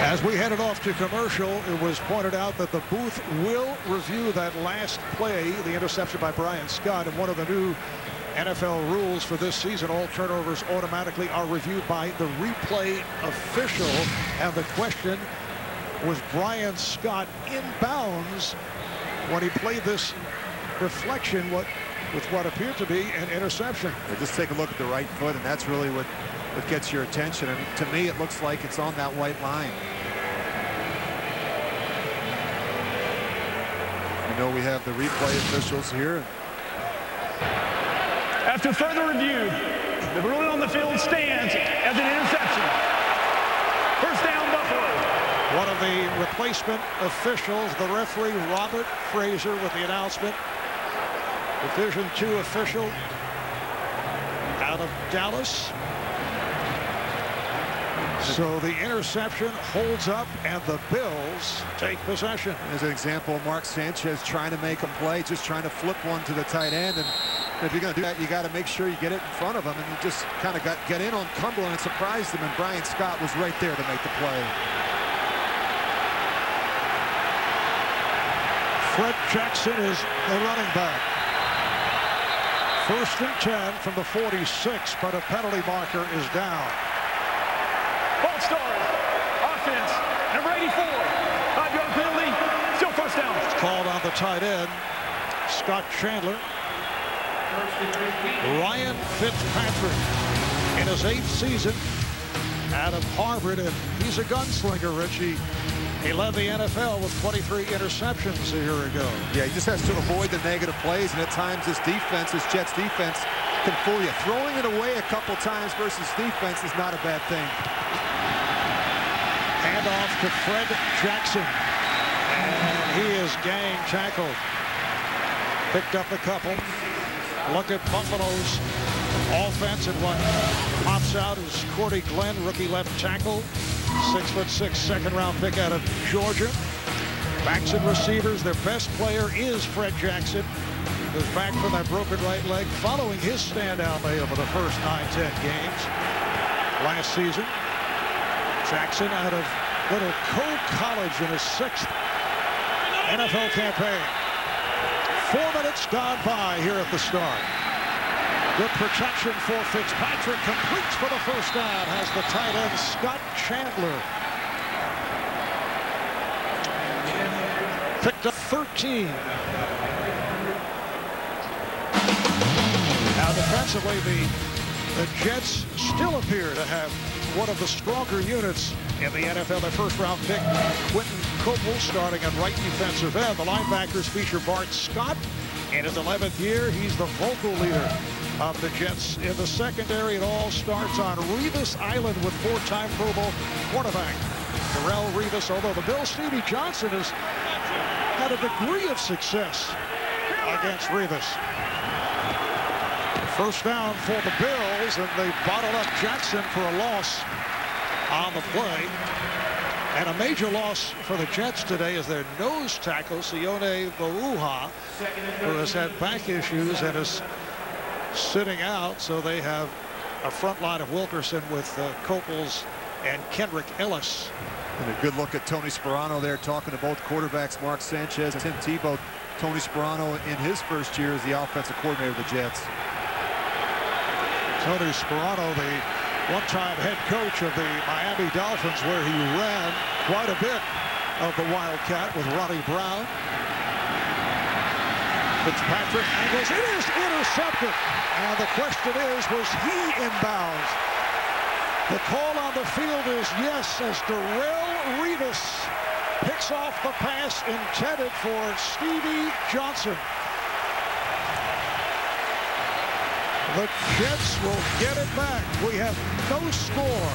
As we headed off to commercial, it was pointed out that the booth will review that last play, the interception by Brian Scott. And one of the new NFL rules for this season, all turnovers automatically are reviewed by the replay official. And the question, was Brian Scott in bounds when he played this reflection with what appeared to be an interception? Just take a look at the right foot, and that's really what gets your attention. And to me, it looks like it's on that white line. You know, we have the replay officials here. After further review, the ruling on the field stands as an interception. First down, Buffalo. One of the replacement officials, the referee Robert Fraser, with the announcement. Division II official out of Dallas. So the interception holds up, and the Bills take possession. As an example, Mark Sanchez trying to make a play, just trying to flip one to the tight end. And if you're going to do that, you got to make sure you get it in front of him. And he just kind of get in on Cumberland and surprised him. And Brian Scott was right there to make the play. Fred Jackson is the running back. 1st and 10 from the 46, but a penalty marker is down. Ball start. Offense. Number 84. 5-yard penalty. Still first down. It's called on the tight end, Scott Chandler. Ryan Fitzpatrick in his 8th season out of Harvard, and he's a gunslinger, Richie. He led the NFL with 23 interceptions a year ago. Yeah, he just has to avoid the negative plays, and at times this defense, this Jets defense, can fool you. Throwing it away a couple times versus defense is not a bad thing. Hand off to Fred Jackson, and he is gang tackled. Picked up a couple. Look at Buffalo's offense, and what pops out is Cordy Glenn, rookie left tackle. 6'6", second-round pick out of Georgia. Backs and receivers, their best player is Fred Jackson, who's back from that broken right leg following his standout play over the first 9-10 games last season. Jackson out of Little Cove College in his 6th NFL campaign. 4 minutes gone by here at the start. Good protection for Fitzpatrick. Completes for the first down. Has the tight end Scott Chandler. Picked up 13. Now defensively, the Jets still appear to have one of the stronger units in the NFL. Their first-round pick, Quentin Copel, starting at right defensive end. The linebackers feature Bart Scott. In his 11th year, he's the vocal leader of the Jets. In the secondary, it all starts on Revis Island with 4-time Pro Bowl quarterback Darrelle Revis, although the Bills' Stevie Johnson has had a degree of success against Revis. First down for the Bills, and they bottled up Jackson for a loss on the play. And a major loss for the Jets today is their nose tackle, Sione Bauha, who has had back issues and is sitting out. So they have a front line of Wilkerson with Copels and Kendrick Ellis. And a good look at Tony Sperano there, talking to both quarterbacks, Mark Sanchez and Tim Tebow. Tony Sperano in his first year as the offensive coordinator of the Jets. Tony Sperano, the one-time head coach of the Miami Dolphins, where he ran quite a bit of the Wildcat with Ronnie Brown. Fitzpatrick angles. It is intercepted. And the question is, was he in bounds? The call on the field is yes, as Darrelle Revis picks off the pass intended for Stevie Johnson. The Jets will get it back. We have no score.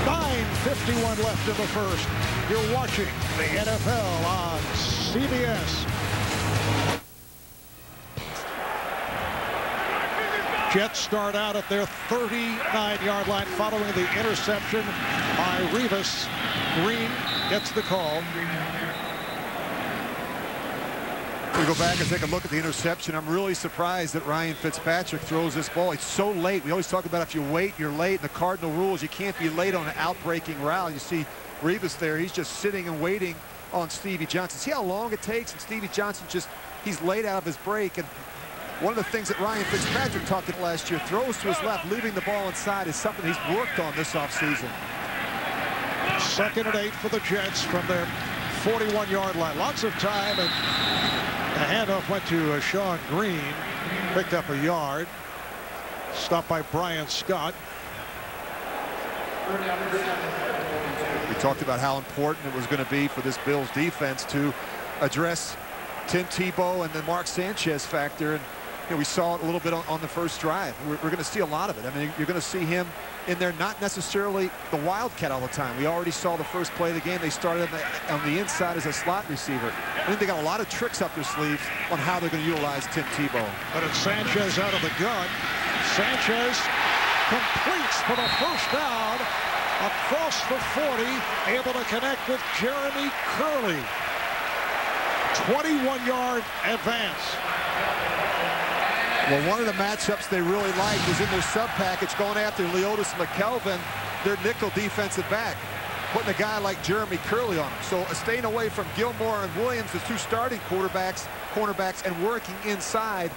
9:51 left in the first. You're watching the NFL on CBS. Jets start out at their 39-yard line following the interception by Revis. Green gets the call. We go back and take a look at the interception. I'm really surprised that Ryan Fitzpatrick throws this ball. He's so late. We always talk about if you wait, you're late. In the Cardinal rules, you can't be late on an out-breaking route. You see Revis there. He's just sitting and waiting on Stevie Johnson. See how long it takes? And Stevie Johnson he's late out of his break. And one of the things that Ryan Fitzpatrick talked about last year, throws to his left, leaving the ball inside, is something he's worked on this offseason. 2nd and 8 for the Jets from their 41-yard line. Lots of time, and the handoff went to Sean Green. Picked up a yard. Stopped by Brian Scott. We talked about how important it was going to be for this Bills defense to address Tim Tebow and the Mark Sanchez factor. And we saw it a little bit on the first drive. We're going to see a lot of it. I mean, you're going to see him in there, not necessarily the wildcat all the time. We already saw the first play of the game. They started on the inside as a slot receiver. I think they got a lot of tricks up their sleeves on how they're going to utilize Tim Tebow. But it's Sanchez out of the gun. Sanchez completes for the first down across the 40, able to connect with Jeremy Curley. 21-yard advance. Well, one of the matchups they really liked is in their sub package, going after Leotis McKelvin, their nickel defensive back, putting a guy like Jeremy Curley on him. So staying away from Gilmore and Williams, the two starting cornerbacks, and working inside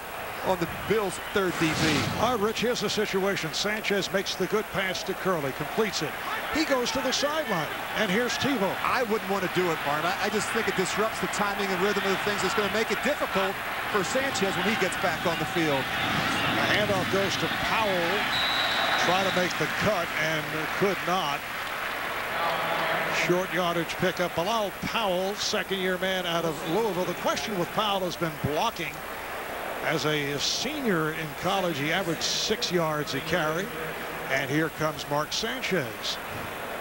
on the Bills' third DB. All right, Rich, here's the situation. Sanchez makes the good pass to Curley, completes it. He goes to the sideline, and here's Tebow. I wouldn't want to do it, Martin. I just think it disrupts the timing and rhythm of the things. It's going to make it difficult for Sanchez when he gets back on the field. The handoff goes to Powell. Try to make the cut, and could not. Short yardage pickup. Bilal Powell, second-year man out of Louisville. The question with Powell has been blocking. As a senior in college, he averaged 6 yards a carry. And here comes Mark Sanchez.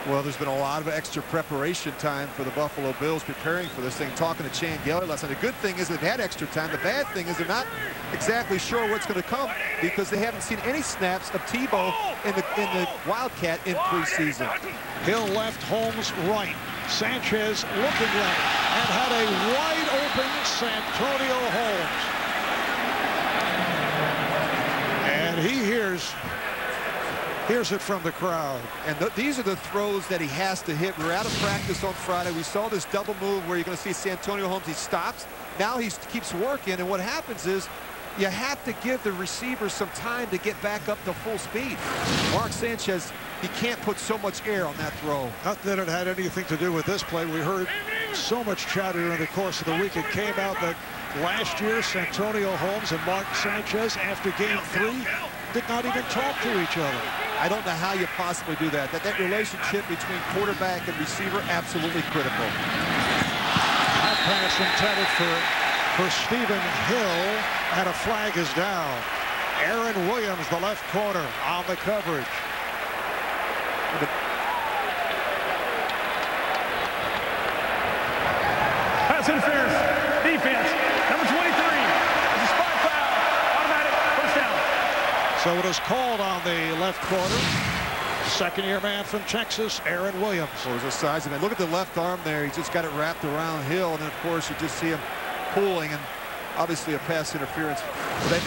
Well, there's been a lot of extra preparation time for the Buffalo Bills preparing for this thing. Talking to Chan Gailey last night. The good thing is they've had extra time. The bad thing is they're not exactly sure what's going to come because they haven't seen any snaps of Tebow in the Wildcat in preseason. Hill left, Holmes right. Sanchez looking left and had a wide open Santonio Holmes. And he hears it from the crowd. And these are the throws that he has to hit. We were out of practice on Friday. We saw this double move where you're going to see Santonio Holmes. He stops. Now he keeps working. And what happens is you have to give the receiver some time to get back up to full speed. Mark Sanchez, he can't put so much air on that throw. Not that it had anything to do with this play. We heard so much chatter during the course of the week. It came out that last year, Santonio Holmes and Mark Sanchez, after game 3, did not even talk to each other. I don't know how you possibly do that. That relationship between quarterback and receiver, absolutely critical. That pass intended for Stephen Hill, and a flag is down. Aaron Williams, the left corner, on the coverage. Pass interference. Defense. Number 23. It's a spot foul. Automatic first down. So it is called on the left corner. Second-year man from Texas, Aaron Williams. Well, there's a size of it. Look at the left arm there. He's just got it wrapped around Hill, and then, of course, you just see him pulling, and obviously a pass interference.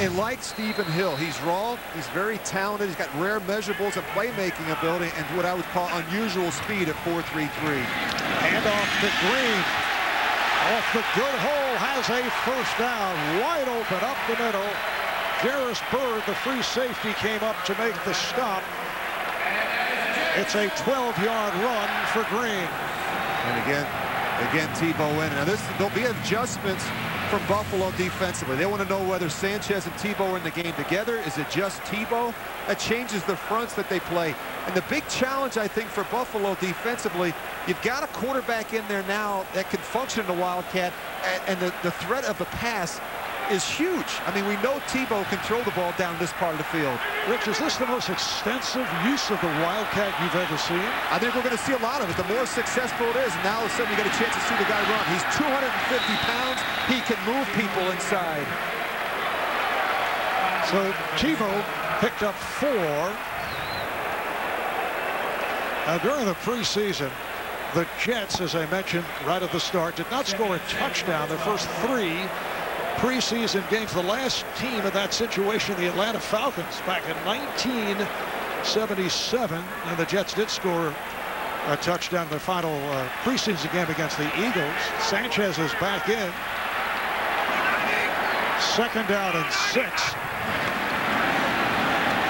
And like Stephen Hill, he's raw. He's very talented. He's got rare measurables of playmaking ability and what I would call unusual speed at 4.33. And off the Green. Off the good hole, has a first down. Wide open up the middle. Jarris Bird, the free safety, came up to make the stop. It's a 12-yard run for Green. And again, Tebow in. Now there'll be adjustments from Buffalo defensively. They want to know whether Sanchez and Tebow are in the game together. Is it just Tebow? That changes the fronts that they play. And the big challenge, I think, for Buffalo defensively, you've got a quarterback in there now that can function in the Wildcat, and the threat of the pass is huge. I mean, we know Tebow can throw the ball down this part of the field. Rich, is this the most extensive use of the Wildcat you've ever seen? I think we're going to see a lot of it. The more successful it is, and now all of a sudden you get a chance to see the guy run. He's 250 pounds. He can move people inside. So Tebow picked up 4. Now, during the preseason, the Jets, as I mentioned right at the start, did not score a touchdown. Their first 3 preseason games. The last team in that situation, the Atlanta Falcons, back in 1977, and the Jets did score a touchdown in their final preseason game against the Eagles. Sanchez is back in. 2nd down and 6.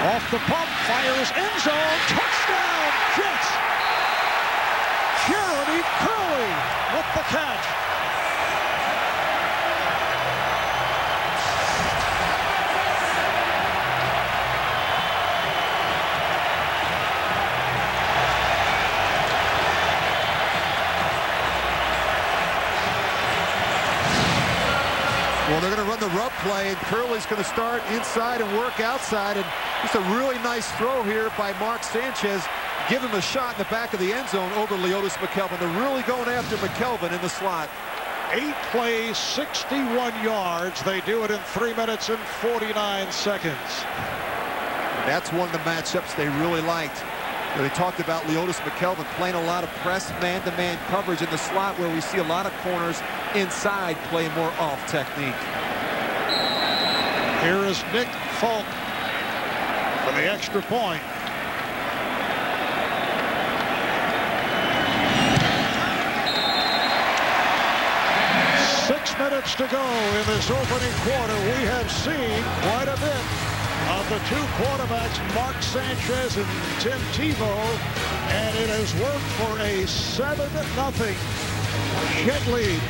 Off the pump, fires end zone, touchdown, Jets. Jeremy Curley with the catch. Well, they're going to run the rub play, and Curley's going to start inside and work outside. And just a really nice throw here by Mark Sanchez. Give him a shot in the back of the end zone over Leotis McKelvin. They're really going after McKelvin in the slot. 8 plays, 61 yards. They do it in 3 minutes and 49 seconds. That's one of the matchups they really liked. They talked about Leotis McKelvin playing a lot of press man-to-man coverage in the slot, where we see a lot of corners inside play more off technique. Here is Nick Folk for the extra point. Six minutes to go in this opening quarter. We have seen quite a bit of the two quarterbacks, Mark Sanchez and Tim Tebow, and it has worked for a 7-0 Jet lead.